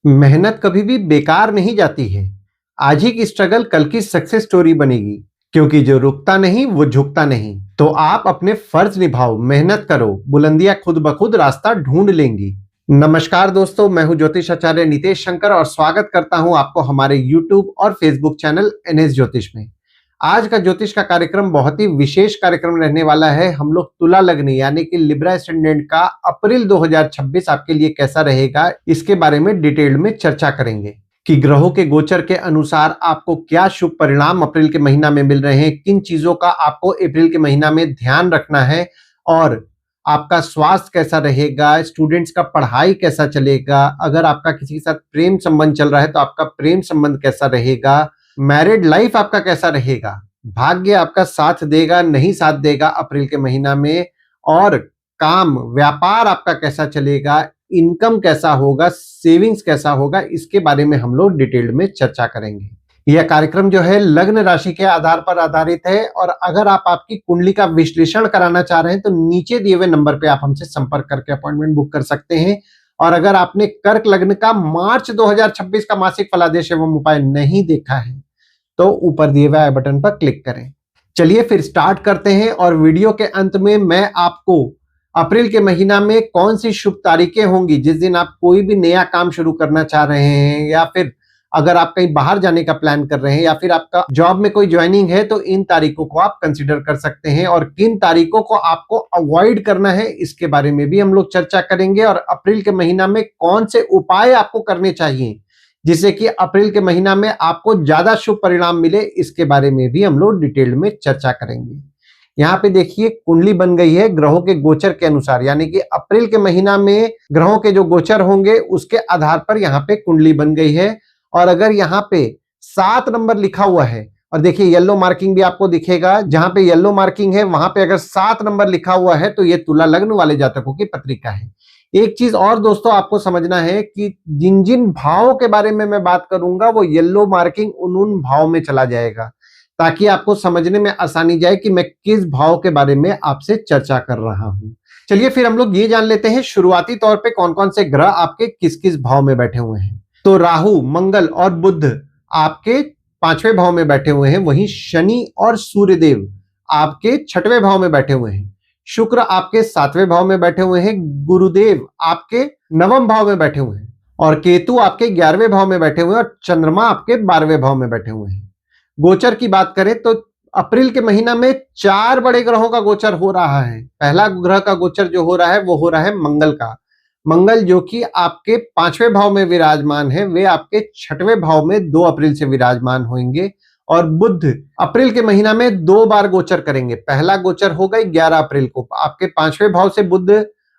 मेहनत कभी भी बेकार नहीं जाती है। आज ही की स्ट्रगल कल की सक्सेस स्टोरी बनेगी, क्योंकि जो रुकता नहीं वो झुकता नहीं। तो आप अपने फर्ज निभाओ, मेहनत करो, बुलंदियां खुद ब खुद रास्ता ढूंढ लेंगी। नमस्कार दोस्तों, मैं हूं ज्योतिष आचार्य नितेश शंकर और स्वागत करता हूं आपको हमारे यूट्यूब और फेसबुक चैनल एनएस ज्योतिष में। आज का ज्योतिष का कार्यक्रम बहुत ही विशेष कार्यक्रम रहने वाला है। हम लोग तुला लग्न यानी कि लिब्रा एसेंडेंट का अप्रैल 2026 आपके लिए कैसा रहेगा, इसके बारे में डिटेल में चर्चा करेंगे कि ग्रहों के गोचर के अनुसार आपको क्या शुभ परिणाम अप्रैल के महीना में मिल रहे हैं, किन चीजों का आपको अप्रैल के महीना में ध्यान रखना है और आपका स्वास्थ्य कैसा रहेगा, स्टूडेंट्स का पढ़ाई कैसा चलेगा, अगर आपका किसी के साथ प्रेम संबंध चल रहा है तो आपका प्रेम संबंध कैसा रहेगा, मैरिड लाइफ आपका कैसा रहेगा, भाग्य आपका साथ देगा नहीं साथ देगा अप्रैल के महीना में, और काम व्यापार आपका कैसा चलेगा, इनकम कैसा होगा, सेविंग्स कैसा होगा, इसके बारे में हम लोग डिटेल में चर्चा करेंगे। यह कार्यक्रम जो है लग्न राशि के आधार पर आधारित है और अगर आप आपकी कुंडली का विश्लेषण कराना चाह रहे हैं तो नीचे दिए हुए नंबर पे आप हमसे संपर्क करके अपॉइंटमेंट बुक कर सकते हैं। और अगर आपने कर्क लग्न का मार्च 2026 का मासिक फलादेश एवं उपाय नहीं देखा है तो ऊपर दिए हुए आई बटन पर क्लिक करें। चलिए फिर स्टार्ट करते हैं और वीडियो के अंत में मैं आपको अप्रैल के महीना में कौन सी शुभ तारीखें होंगी जिस दिन आप कोई भी नया काम शुरू करना चाह रहे हैं, या फिर अगर आप कहीं बाहर जाने का प्लान कर रहे हैं, या फिर आपका जॉब में कोई ज्वाइनिंग है तो इन तारीखों को आप कंसीडर कर सकते हैं और किन तारीखों को आपको अवॉइड करना है इसके बारे में भी हम लोग चर्चा करेंगे। और अप्रैल के महीना में कौन से उपाय आपको करने चाहिए जिससे कि अप्रैल के महीना में आपको ज्यादा शुभ परिणाम मिले, इसके बारे में भी हम लोग डिटेल में चर्चा करेंगे। यहाँ पे देखिए कुंडली बन गई है ग्रहों के गोचर के अनुसार, यानी कि अप्रैल के महीना में ग्रहों के जो गोचर होंगे उसके आधार पर यहाँ पे कुंडली बन गई है। और अगर यहाँ पे 7 नंबर लिखा हुआ है, और देखिए येलो मार्किंग भी आपको दिखेगा, जहां पे येलो मार्किंग है वहां पे अगर 7 नंबर लिखा हुआ है तो ये तुला लग्न वाले जातकों की पत्रिका है। एक चीज और दोस्तों आपको समझना है कि जिन जिन भावों के बारे में मैं बात करूंगा वो येलो मार्किंग उन भाव में चला जाएगा, ताकि आपको समझने में आसानी जाए कि मैं किस भाव के बारे में आपसे चर्चा कर रहा हूं। चलिए फिर हम लोग ये जान लेते हैं शुरुआती तौर पे कौन कौन से ग्रह आपके किस किस भाव में बैठे हुए हैं। तो राहु, मंगल और बुध आपके 5वें भाव में बैठे हुए हैं, वहीं शनि और सूर्यदेव आपके 6वें भाव में बैठे हुए हैं, शुक्र आपके 7वें भाव में बैठे हुए हैं, गुरुदेव आपके 9वें भाव में बैठे हुए हैं, और केतु आपके 11वें भाव में बैठे हुए हैं, और चंद्रमा आपके 12वें भाव में बैठे हुए हैं। गोचर की बात करें तो अप्रैल के महीना में 4 बड़े ग्रहों का गोचर हो रहा है। पहला ग्रह का गोचर जो हो रहा है वो हो रहा है मंगल का। मंगल जो कि आपके 5वें भाव में विराजमान है, वे आपके 6वें भाव में 2 अप्रैल से विराजमान होंगे। और बुध अप्रैल के महीना में 2 बार गोचर करेंगे। पहला गोचर होगा 11 अप्रैल को, आपके 5वें भाव से बुध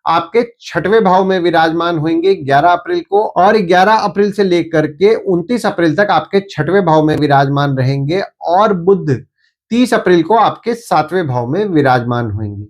आपके 6वें भाव में विराजमान होंगे 11 अप्रैल को, और 11 अप्रैल से लेकर के 29 अप्रैल तक आपके 6वें भाव में विराजमान रहेंगे, और बुध 30 अप्रैल को आपके 7वें भाव में विराजमान होंगे।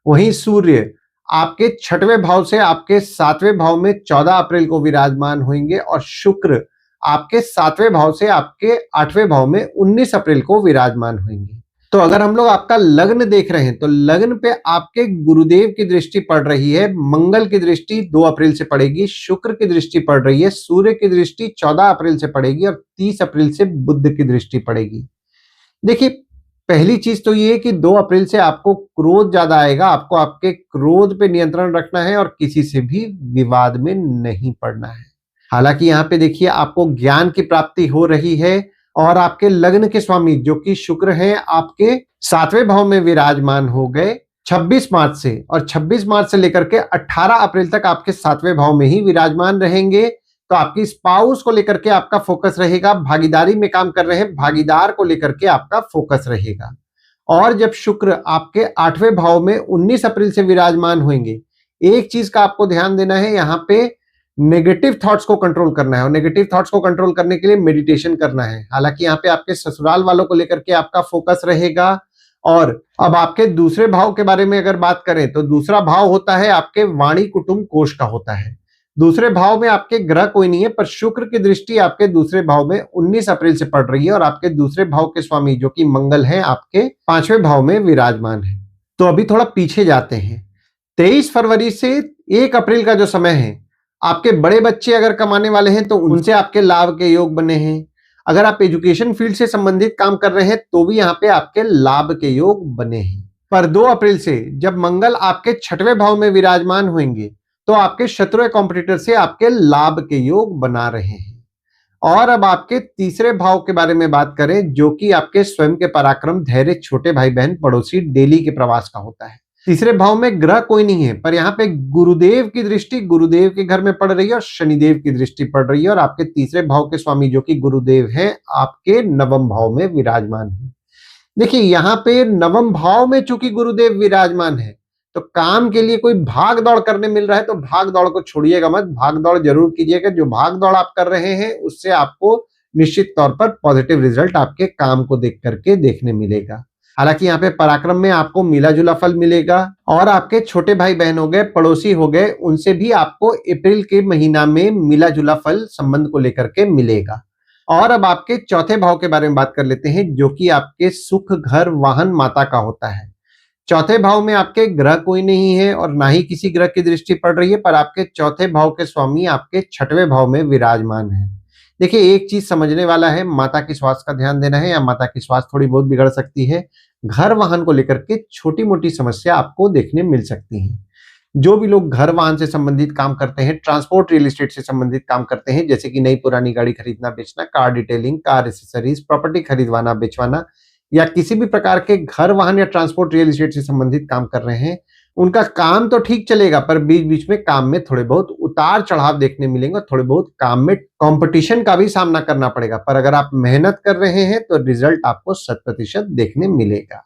वहीं सूर्य आपके 6वें भाव से आपके 7वें भाव में 14 अप्रैल को विराजमान होंगे, और शुक्र आपके 7वें भाव से आपके 8वें भाव में 19 अप्रैल को विराजमान होंगे। तो अगर हम लोग आपका लग्न देख रहे हैं तो लग्न पे आपके गुरुदेव की दृष्टि पड़ रही है, मंगल की दृष्टि 2 अप्रैल से पड़ेगी, शुक्र की दृष्टि पड़ रही है, सूर्य की दृष्टि 14 अप्रैल से पड़ेगी, और 30 अप्रैल से बुध की दृष्टि पड़ेगी। देखिए पहली चीज तो ये है कि 2 अप्रैल से आपको क्रोध ज्यादा आएगा, आपको आपके क्रोध पे नियंत्रण रखना है और किसी से भी विवाद में नहीं पड़ना है। हालांकि यहाँ पे देखिए आपको ज्ञान की प्राप्ति हो रही है, और आपके लग्न के स्वामी जो कि शुक्र हैं आपके 7वें भाव में विराजमान हो गए 26 मार्च से, और 26 मार्च से लेकर के 18 अप्रैल तक आपके 7वें भाव में ही विराजमान रहेंगे। तो आपकी स्पाउस को लेकर के आपका फोकस रहेगा, भागीदारी में काम कर रहे हैं भागीदार को लेकर के आपका फोकस रहेगा। और जब शुक्र आपके 8वें भाव में 19 अप्रैल से विराजमान होंगे, एक चीज का आपको ध्यान देना है, यहाँ पे नेगेटिव थॉट्स को कंट्रोल करना है, और नेगेटिव थॉट्स को कंट्रोल करने के लिए मेडिटेशन करना है। हालांकि यहाँ पे आपके ससुराल वालों को लेकर के आपका फोकस रहेगा। और अब आपके दूसरे भाव के बारे में अगर बात करें तो दूसरा भाव होता है आपके वाणी कुटुंब कोष का होता है। दूसरे भाव में आपके ग्रह कोई नहीं है, पर शुक्र की दृष्टि आपके दूसरे भाव में 19 अप्रैल से पड़ रही है, और आपके दूसरे भाव के स्वामी जो कि मंगल हैं आपके 5वें भाव में विराजमान है। तो अभी थोड़ा पीछे जाते हैं, 23 फरवरी से 1 अप्रैल का जो समय है आपके बड़े बच्चे अगर कमाने वाले हैं तो उनसे आपके लाभ के योग बने हैं। अगर आप एजुकेशन फील्ड से संबंधित काम कर रहे हैं तो भी यहाँ पे आपके लाभ के योग बने हैं। पर 2 अप्रैल से जब मंगल आपके 6वें भाव में विराजमान होंगे तो आपके शत्रु कॉम्पिटिटर से आपके लाभ के योग बना रहे हैं। और अब आपके तीसरे भाव के बारे में बात करें, जो कि आपके स्वयं के पराक्रम, धैर्य, छोटे भाई बहन, पड़ोसी, डेली के प्रवास का होता है। तीसरे भाव में ग्रह कोई नहीं है, पर यहाँ पे गुरुदेव की दृष्टि गुरुदेव के घर में पड़ रही है और शनिदेव की दृष्टि पड़ रही है, और आपके तीसरे भाव के स्वामी जो कि गुरुदेव हैं आपके नवम भाव में विराजमान है। देखिए यहाँ पे नवम भाव में चूंकि गुरुदेव विराजमान है तो काम के लिए कोई भाग दौड़ करने मिल रहा है तो भाग दौड़ को छोड़िएगा मत, भाग दौड़ जरूर कीजिएगा। जो भाग दौड़ आप कर रहे हैं उससे आपको निश्चित तौर पर पॉजिटिव रिजल्ट आपके काम को देख करके देखने मिलेगा। हालांकि यहाँ पे पराक्रम में आपको मिला जुला फल मिलेगा, और आपके छोटे भाई बहन हो गए, पड़ोसी हो गए, उनसे भी आपको अप्रैल के महीना में मिला जुला फल संबंध को लेकर के मिलेगा। और अब आपके चौथे भाव के बारे में बात कर लेते हैं, जो कि आपके सुख, घर, वाहन, माता का होता है। चौथे भाव में आपके ग्रह कोई नहीं है और ना ही किसी ग्रह की दृष्टि पड़ रही है, पर आपके चौथे भाव के स्वामी आपके 6वें भाव में विराजमान है। देखिए एक चीज समझने वाला है, माता की स्वास्थ्य का ध्यान देना है, या माता की स्वास्थ्य थोड़ी बहुत बिगड़ सकती है। घर वाहन को लेकर के छोटी मोटी समस्या आपको देखने मिल सकती है। जो भी लोग घर वाहन से संबंधित काम करते हैं, ट्रांसपोर्ट रियल एस्टेट से संबंधित काम करते हैं, जैसे कि नई पुरानी गाड़ी खरीदना बेचना, car detailing, car accessories, property खरीदवाना बेचवाना, या किसी भी प्रकार के घर वाहन या ट्रांसपोर्ट रियल एस्टेट से संबंधित काम कर रहे हैं, उनका काम तो ठीक चलेगा, पर बीच बीच में काम में थोड़े बहुत उतार चढ़ाव देखने मिलेंगे, थोड़े बहुत काम में कंपटीशन का भी सामना करना पड़ेगा। पर अगर आप मेहनत कर रहे हैं तो रिजल्ट आपको 100% देखने मिलेगा।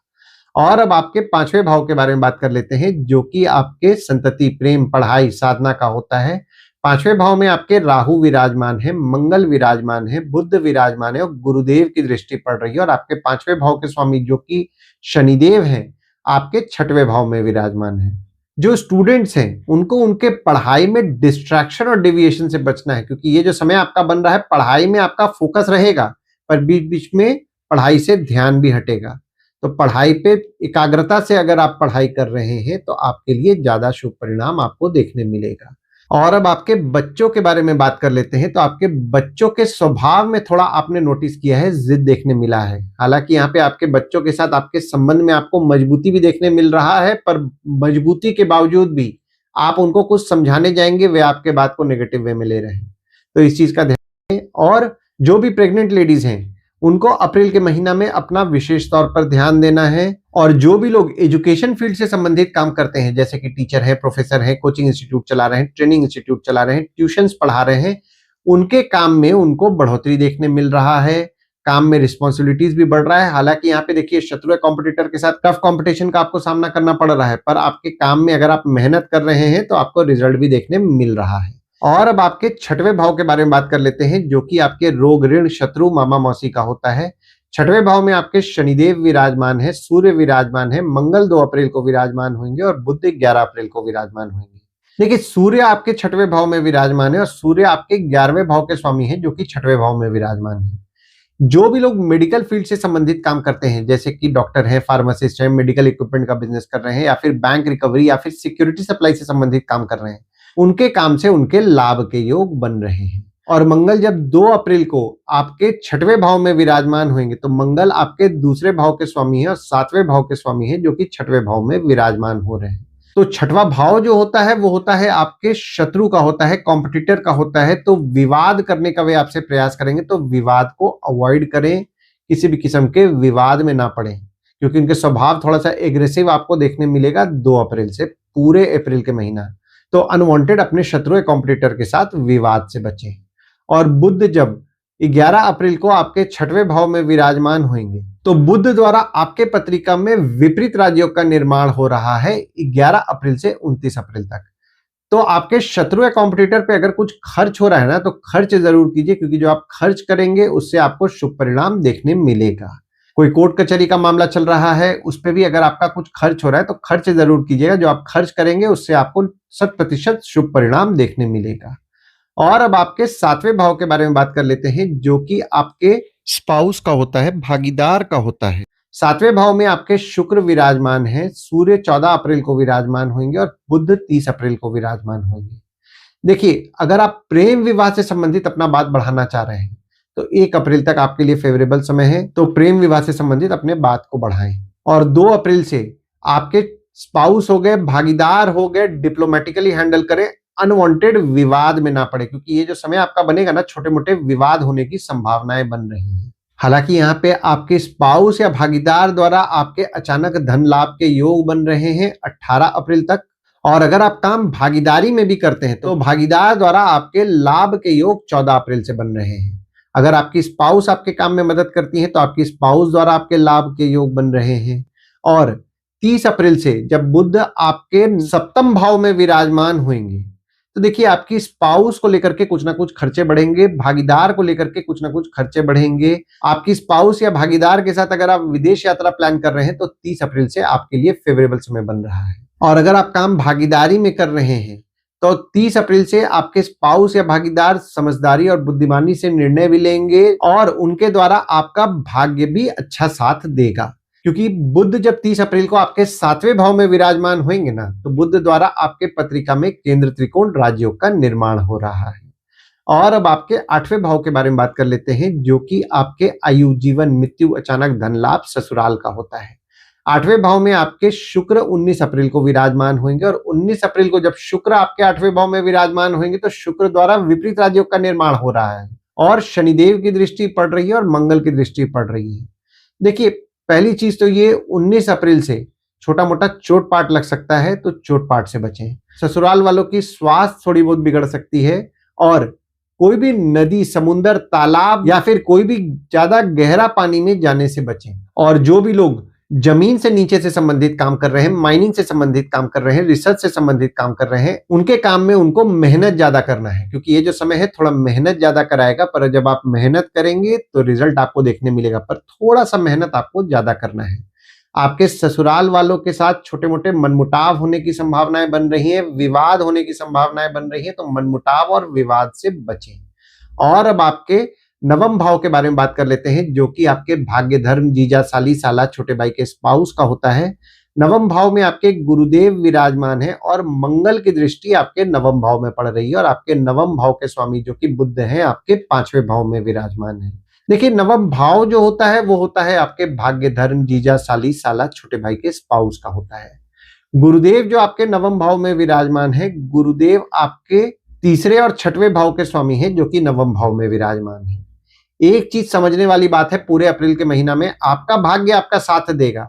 और अब आपके 5वें भाव के बारे में बात कर लेते हैं, जो कि आपके संतति, प्रेम, पढ़ाई, साधना का होता है। 5वें भाव में आपके राहु विराजमान है, मंगल विराजमान है, बुध विराजमान है और गुरुदेव की दृष्टि पड़ रही है, और आपके 5वें भाव के स्वामी जो कि शनिदेव हैं आपके 6वें भाव में विराजमान है। जो स्टूडेंट्स हैं उनको उनके पढ़ाई में डिस्ट्रैक्शन और डेविएशन से बचना है, क्योंकि ये जो समय आपका बन रहा है पढ़ाई में आपका फोकस रहेगा, पर बीच बीच में पढ़ाई से ध्यान भी हटेगा। तो पढ़ाई पे एकाग्रता से अगर आप पढ़ाई कर रहे हैं तो आपके लिए ज्यादा शुभ परिणाम आपको देखने मिलेगा। और अब आपके बच्चों के बारे में बात कर लेते हैं, तो आपके बच्चों के स्वभाव में थोड़ा आपने नोटिस किया है, जिद देखने मिला है। हालांकि यहाँ पे आपके बच्चों के साथ आपके संबंध में आपको मजबूती भी देखने मिल रहा है, पर मजबूती के बावजूद भी आप उनको कुछ समझाने जाएंगे, वे आपके बात को नेगेटिव वे में ले रहे हैं, तो इस चीज का ध्यान रखें। और जो भी प्रेग्नेंट लेडीज हैं उनको अप्रैल के महीना में अपना विशेष तौर पर ध्यान देना है। और जो भी लोग एजुकेशन फील्ड से संबंधित काम करते हैं, जैसे कि टीचर है, प्रोफेसर है, कोचिंग इंस्टीट्यूट चला रहे हैं, ट्रेनिंग इंस्टीट्यूट चला रहे हैं, ट्यूशंस पढ़ा रहे हैं, उनके काम में उनको बढ़ोतरी देखने मिल रहा है, काम में रिस्पॉन्सिबिलिटीज भी बढ़ रहा है। हालांकि यहाँ पे देखिए शत्रु कॉम्पिटिटर के साथ टफ कॉम्पिटिशन का आपको सामना करना पड़ रहा है, पर आपके काम में अगर आप मेहनत कर रहे हैं तो आपको रिजल्ट भी देखने मिल रहा है। और अब आपके 6वें भाव के बारे में बात कर लेते हैं, जो कि आपके रोग, ऋण, शत्रु, मामा मौसी का होता है। 6वें भाव में आपके शनिदेव विराजमान है, सूर्य विराजमान है, मंगल 2 अप्रैल को विराजमान होंगे और बुध 11 अप्रैल को विराजमान होंगे। देखिए सूर्य आपके 6वें भाव में विराजमान है और सूर्य आपके 11वें भाव के स्वामी है, जो कि 6वें भाव में विराजमान है। जो भी लोग मेडिकल फील्ड से संबंधित काम करते हैं, जैसे कि डॉक्टर है, फार्मासिस्ट है, मेडिकल इक्विपमेंट का बिजनेस कर रहे हैं, या फिर बैंक रिकवरी या फिर सिक्योरिटी सप्लाई से संबंधित काम कर रहे हैं, उनके काम से उनके लाभ के योग बन रहे हैं। और मंगल जब 2 अप्रैल को आपके 6वें भाव में विराजमान होंगे, तो मंगल आपके दूसरे भाव के स्वामी है और 7वें भाव के स्वामी है, जो कि 6वें भाव में विराजमान हो रहे हैं। तो 6वां भाव जो होता है वो होता है आपके शत्रु का होता है, कॉम्पिटिटर का होता है। तो विवाद करने का वे आपसे प्रयास करेंगे, तो विवाद को अवॉइड करें, किसी भी किस्म के विवाद में ना पड़े, क्योंकि उनके स्वभाव थोड़ा सा एग्रेसिव आपको देखने मिलेगा 2 अप्रैल से पूरे अप्रैल के महीना। तो अनवांटेड अपने शत्रु कॉम्पिटिटर के साथ विवाद से बचें। और बुध जब 11 अप्रैल को आपके 6वें भाव में विराजमान होंगे, तो बुध द्वारा आपके पत्रिका में विपरीत राजयोग का निर्माण हो रहा है 11 अप्रैल से 29 अप्रैल तक। तो आपके शत्रु या कॉम्पिटिटर पे अगर कुछ खर्च हो रहा है ना, तो खर्च जरूर कीजिए, क्योंकि जो आप खर्च करेंगे उससे आपको शुभ परिणाम देखने मिलेगा। कोई कोर्ट कचहरी का मामला चल रहा है, उस पर भी अगर आपका कुछ खर्च हो रहा है तो खर्च जरूर कीजिएगा। जो आप खर्च करेंगे उससे आपको 100% शुभ परिणाम देखने मिलेगा। और अब आपके 7वें भाव के बारे में बात कर लेते हैं, जो कि आपके स्पाउस का होता है, भागीदार का होता है। 7वें भाव में आपके शुक्र विराजमान है, सूर्य 14 अप्रैल को विराजमान होंगे और बुध 30 अप्रैल को विराजमान होंगे। देखिए, अगर आप प्रेम विवाह से संबंधित अपना बात बढ़ाना चाह रहे हैं, तो 1 अप्रैल तक आपके लिए फेवरेबल समय है, तो प्रेम विवाह से संबंधित अपने बात को बढ़ाएं। और 2 अप्रैल से आपके स्पाउस हो गए, भागीदार हो गए, डिप्लोमेटिकली हैंडल करें, अनवांटेड विवाद में ना पड़े, क्योंकि ये जो समय आपका बनेगा ना, छोटे-मोटे विवाद होने की संभावनाएं बन रही हैं। हालांकि यहाँ पे आपके स्पाउस या भागीदार द्वारा आपके अचानक धन लाभ के योग बन रहे हैं 18 अप्रैल तक। और अगर आप काम भागीदारी में भी करते हैं तो भागीदार द्वारा आपके लाभ के योग 14 अप्रैल से बन रहे हैं। अगर आपकी स्पाउस आपके काम में मदद करती है तो आपकी स्पाउस द्वारा आपके लाभ के योग बन रहे हैं। और 30 अप्रैल से जब बुध आपके सप्तम भाव में विराजमान होंगे तो देखिए आपकी स्पाउस को लेकर के कुछ ना कुछ खर्चे बढ़ेंगे, भागीदार को लेकर के कुछ ना कुछ खर्चे बढ़ेंगे। आपकी स्पाउस या भागीदार के साथ अगर आप विदेश यात्रा प्लान कर रहे हैं तो 30 अप्रैल से आपके लिए फेवरेबल समय बन रहा है। और अगर आप काम भागीदारी में कर रहे हैं तो 30 अप्रैल से आपके स्पाउस या भागीदार समझदारी और बुद्धिमानी से निर्णय भी लेंगे और उनके द्वारा आपका भाग्य भी अच्छा साथ देगा, क्योंकि बुध जब 30 अप्रैल को आपके 7वें भाव में विराजमान होंगे ना, तो बुध द्वारा आपके पत्रिका में केंद्र त्रिकोण राजयोग का निर्माण हो रहा है। और अब आपके 8वें भाव के बारे में बात कर लेते हैं, जो कि आपके आयु, जीवन, मृत्यु, अचानक धन लाभ, ससुराल का होता है। 8वें भाव में आपके शुक्र 19 अप्रैल को विराजमान होंगे और 19 अप्रैल को जब शुक्र आपके 8वें भाव में विराजमान होंगे तो शुक्र द्वारा विपरीत राजयोग का निर्माण हो रहा है और शनिदेव की दृष्टि पड़ रही है और मंगल की दृष्टि पड़ रही है। देखिए, पहली चीज तो ये 19 अप्रैल से छोटा मोटा चोट पाट लग सकता है, तो चोट पाट से बचें। ससुराल वालों की स्वास्थ्य थोड़ी बहुत बिगड़ सकती है और कोई भी नदी, समुंदर, तालाब या फिर कोई भी ज्यादा गहरा पानी में जाने से बचें। और जो भी लोग जमीन से नीचे से संबंधित काम कर रहे हैं, माइनिंग से संबंधित काम कर रहे हैं, रिसर्च से संबंधित काम कर रहे हैं, उनके काम में उनको मेहनत ज्यादा करना है, क्योंकि ये जो समय है थोड़ा मेहनत ज्यादा कराएगा। पर जब आप मेहनत करेंगे तो रिजल्ट आपको देखने मिलेगा, पर थोड़ा सा मेहनत आपको ज्यादा करना है। आपके ससुराल वालों के साथ छोटे मोटे मनमुटाव होने की संभावनाएं बन रही है, विवाद होने की संभावनाएं बन रही है, तो मनमुटाव और विवाद से बचें। और अब आपके नवम भाव के बारे में बात कर लेते हैं, जो कि आपके भाग्य, धर्म, जीजा, साली, साला, छोटे भाई के स्पाउस का होता है। नवम भाव में आपके गुरुदेव विराजमान है और मंगल की दृष्टि आपके नवम भाव में पड़ रही है और आपके नवम भाव के स्वामी जो कि बुध हैं आपके 5वें भाव में विराजमान है। देखिए, नवम भाव जो होता है वो होता है आपके भाग्य, धर्म, जीजा, साली, साला, छोटे भाई के स्पाउस का होता है। गुरुदेव जो आपके नवम भाव में विराजमान है, गुरुदेव आपके 3रे और 6वें भाव के स्वामी हैं जो कि नवम भाव में विराजमान है। एक चीज समझने वाली बात है, पूरे अप्रैल के महीना में आपका भाग्य आपका साथ देगा,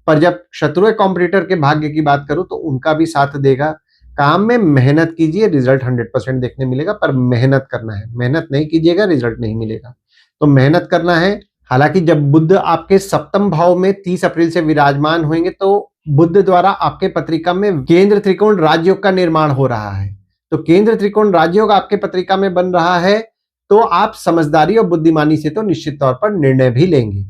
पर जब शत्रु कॉम्पिटिटर के भाग्य की बात करूं तो उनका भी साथ देगा। काम में मेहनत कीजिए, रिजल्ट 100% देखने मिलेगा, पर मेहनत करना है। मेहनत नहीं कीजिएगा, रिजल्ट नहीं मिलेगा, तो मेहनत करना है। हालांकि जब बुध आपके सप्तम भाव में 30 अप्रैल से विराजमान होंगे तो बुध द्वारा आपके पत्रिका में केंद्र त्रिकोण राजयोग का निर्माण हो रहा है। तो केंद्र त्रिकोण राजयोग आपके पत्रिका में बन रहा है, तो आप समझदारी और बुद्धिमानी से तो निश्चित तौर पर निर्णय भी लेंगे।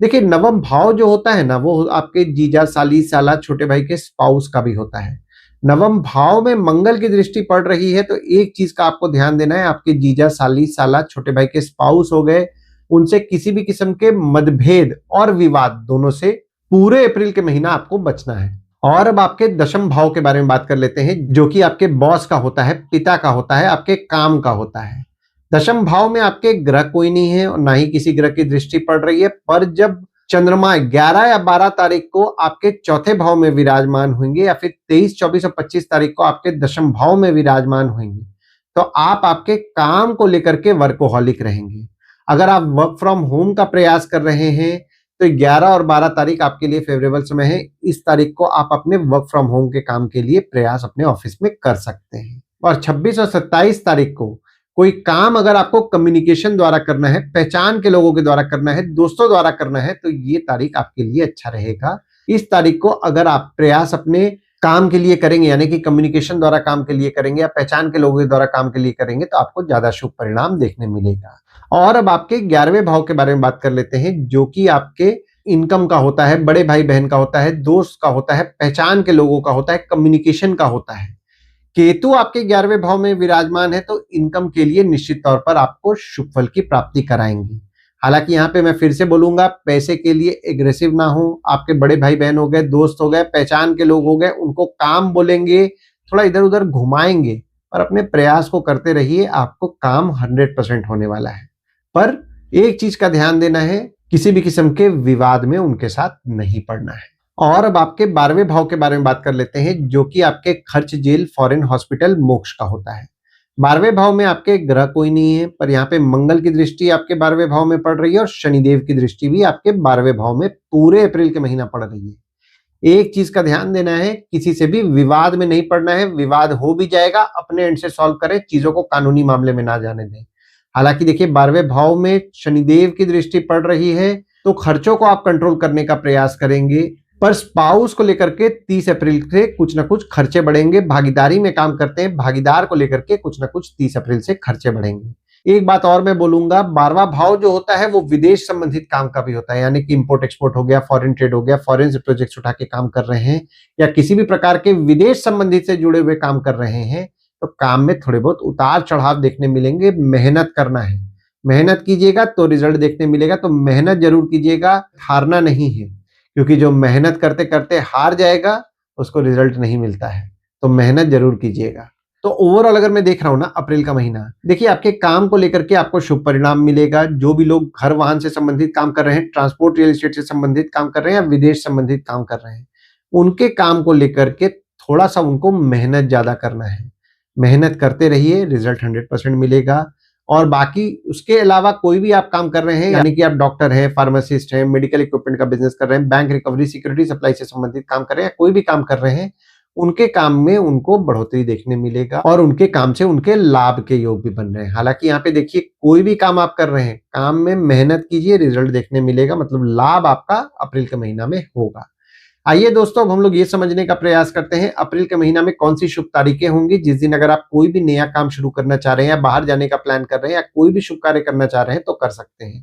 देखिए, नवम भाव जो होता है ना, वो आपके जीजा, साली, साला, छोटे भाई के स्पाउस का भी होता है। नवम भाव में मंगल की दृष्टि पड़ रही है, तो एक चीज का आपको ध्यान देना है, आपके जीजा, साली, साला, छोटे भाई के स्पाउस हो गए, उनसे किसी भी किस्म के मतभेद और विवाद दोनों से पूरे अप्रैल के महीना आपको बचना है। और अब आपके दशम भाव के बारे में बात कर लेते हैं, जो कि आपके बॉस का होता है, पिता का होता है, आपके काम का होता है। दशम भाव में आपके ग्रह कोई नहीं है और ना ही किसी ग्रह की दृष्टि पड़ रही है, पर जब चंद्रमा 11 या 12 तारीख को आपके 4थे भाव में विराजमान होंगे या फिर 23, 24 और 25 तारीख को आपके दशम भाव में विराजमान होंगे, तो आप आपके काम को लेकर के वर्कोहॉलिक रहेंगे। अगर आप वर्क फ्रॉम होम का प्रयास कर रहे हैं तो 11 और 12 तारीख आपके लिए फेवरेबल समय है। इस तारीख को आप अपने वर्क फ्रॉम होम के काम के लिए प्रयास अपने ऑफिस में कर सकते हैं। और 26 और 27 तारीख को कोई काम अगर आपको कम्युनिकेशन द्वारा करना है, पहचान के लोगों के द्वारा करना है, दोस्तों द्वारा करना है, तो ये तारीख आपके लिए अच्छा रहेगा। इस तारीख को अगर आप प्रयास अपने काम के लिए करेंगे, यानी कि कम्युनिकेशन द्वारा काम के लिए करेंगे या पहचान के लोगों के द्वारा काम के लिए करेंगे, तो आपको ज्यादा शुभ परिणाम देखने मिलेगा। और अब आपके 11वें भाव के बारे में बात कर लेते हैं, जो कि आपके इनकम का होता है, बड़े भाई बहन का होता है, दोस्त का होता है, पहचान के लोगों का होता है, कम्युनिकेशन का होता है। केतु आपके 11वें भाव में विराजमान है, तो इनकम के लिए निश्चित तौर पर आपको शुभ फल की प्राप्ति कराएंगे। हालांकि यहाँ पे मैं फिर से बोलूंगा, पैसे के लिए एग्रेसिव ना हो। आपके बड़े भाई बहन हो गए, दोस्त हो गए, पहचान के लोग हो गए, उनको काम बोलेंगे, थोड़ा इधर उधर घुमाएंगे, और अपने प्रयास को करते रहिए, आपको काम 100% होने वाला है। पर एक चीज का ध्यान देना है, किसी भी किस्म के विवाद में उनके साथ नहीं पड़ना है। और अब आपके 12वें भाव के बारे में बात कर लेते हैं, जो कि आपके खर्च, जेल, फॉरेन, हॉस्पिटल, मोक्ष का होता है। 12वें भाव में आपके ग्रह कोई नहीं है, पर यहाँ पे मंगल की दृष्टि आपके 12वें भाव में पड़ रही है और शनिदेव की दृष्टि भी आपके 12वें भाव में पूरे अप्रैल के महीना पड़ रही है। एक चीज का ध्यान देना है, किसी से भी विवाद में नहीं पड़ना है। विवाद हो भी जाएगा, अपने एंड से सॉल्व करें, चीजों को कानूनी मामले में ना जाने दें। हालांकि देखिए, 12वें भाव में शनिदेव की दृष्टि पड़ रही है, तो खर्चों को आप कंट्रोल करने का प्रयास करेंगे, पर स्पाउस को लेकर के 30 अप्रैल से कुछ ना कुछ खर्चे बढ़ेंगे। भागीदारी में काम करते हैं, भागीदार को लेकर के कुछ ना कुछ 30 अप्रैल से खर्चे बढ़ेंगे। एक बात और मैं बोलूंगा, 12वां भाव जो होता है वो विदेश संबंधित काम का भी होता है, यानी कि इंपोर्ट एक्सपोर्ट हो गया, फॉरेन ट्रेड हो गया, फॉरेन से प्रोजेक्ट्स उठा के काम कर रहे हैं या किसी भी प्रकार के विदेश संबंधित से जुड़े हुए काम कर रहे हैं, तो काम में थोड़े बहुत उतार चढ़ाव देखने मिलेंगे। मेहनत करना है, मेहनत कीजिएगा तो रिजल्ट देखने मिलेगा, तो मेहनत जरूर कीजिएगा, हारना नहीं है, क्योंकि जो मेहनत करते करते हार जाएगा उसको रिजल्ट नहीं मिलता है। तो मेहनत जरूर कीजिएगा। तो ओवरऑल अगर मैं देख रहा हूं ना, अप्रैल का महीना, देखिए आपके काम को लेकर के आपको शुभ परिणाम मिलेगा। जो भी लोग घर वाहन से संबंधित काम कर रहे हैं, ट्रांसपोर्ट रियल एस्टेट से संबंधित काम कर रहे हैं या विदेश संबंधित काम कर रहे हैं, उनके काम को लेकर के थोड़ा सा उनको मेहनत ज्यादा करना है। मेहनत करते रहिए, रिजल्ट 100% मिलेगा। और बाकी उसके अलावा कोई भी आप काम कर रहे हैं, यानी कि आप डॉक्टर हैं, फार्मासिस्ट हैं, मेडिकल इक्विपमेंट का बिजनेस कर रहे हैं, बैंक रिकवरी, सिक्योरिटी सप्लाई से संबंधित काम कर रहे हैं, या कोई भी काम कर रहे हैं, उनके काम में उनको बढ़ोतरी देखने मिलेगा और उनके काम से उनके लाभ के योग भी बन रहे हैं। हालांकि यहाँ पे देखिए, कोई भी काम आप कर रहे हैं, काम में मेहनत कीजिए, रिजल्ट देखने मिलेगा, मतलब लाभ आपका अप्रैल के महीना में होगा। आइए दोस्तों, अब हम लोग ये समझने का प्रयास करते हैं अप्रैल के महीना में कौन सी शुभ तारीखें होंगी, जिस दिन अगर आप कोई भी नया काम शुरू करना चाह रहे हैं या बाहर जाने का प्लान कर रहे हैं या कोई भी शुभ कार्य करना चाह रहे हैं तो कर सकते हैं।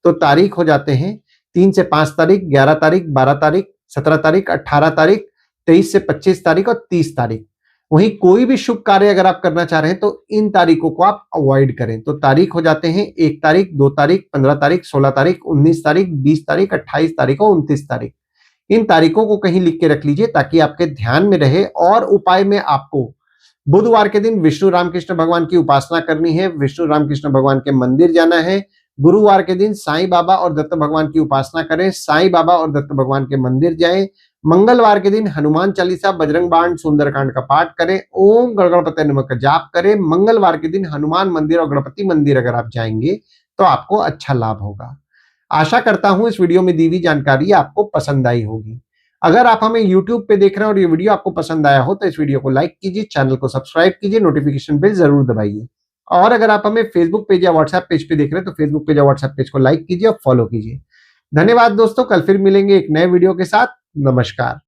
तो तारीख हो जाते हैं 3 से 5 तारीख, 11 तारीख, 12 तारीख, 17 तारीख, 18 तारीख, 23 से 25 तारीख और 30 तारीख। वहीं कोई भी शुभ कार्य अगर आप करना चाह रहे हैं तो इन तारीखों को आप अवॉइड करें। तो तारीख हो जाते हैं 1 तारीख, 2 तारीख, 15 तारीख, 16 तारीख, 19 तारीख, 20 तारीख, 28 तारीख और 29 तारीख। इन तारीखों को कहीं लिख के रख लीजिए ताकि आपके ध्यान में रहे। और उपाय में आपको बुधवार के दिन विष्णु रामकृष्ण भगवान की उपासना करनी है, विष्णु रामकृष्ण भगवान के मंदिर जाना है। गुरुवार के दिन साईं बाबा और दत्त भगवान की उपासना करें, साईं बाबा और दत्त भगवान के मंदिर जाएं। मंगलवार के दिन हनुमान चालीसा, बजरंग बाण, सुंदरकांड का पाठ करें, ओम गणपतये नमः का जाप करें। मंगलवार के दिन हनुमान मंदिर और गणपति मंदिर अगर आप जाएंगे तो आपको अच्छा लाभ होगा। आशा करता हूं इस वीडियो में दी हुई जानकारी आपको पसंद आई होगी। अगर आप हमें YouTube पे देख रहे हैं और ये वीडियो आपको पसंद आया हो तो इस वीडियो को लाइक कीजिए, चैनल को सब्सक्राइब कीजिए, नोटिफिकेशन बेल जरूर दबाइए। और अगर आप हमें फेसबुक पेज या व्हाट्सएप पेज पे देख रहे हैं तो फेसबुक पेज या व्हाट्सएप पेज को लाइक कीजिए और फॉलो कीजिए। धन्यवाद दोस्तों, कल फिर मिलेंगे एक नए वीडियो के साथ। नमस्कार।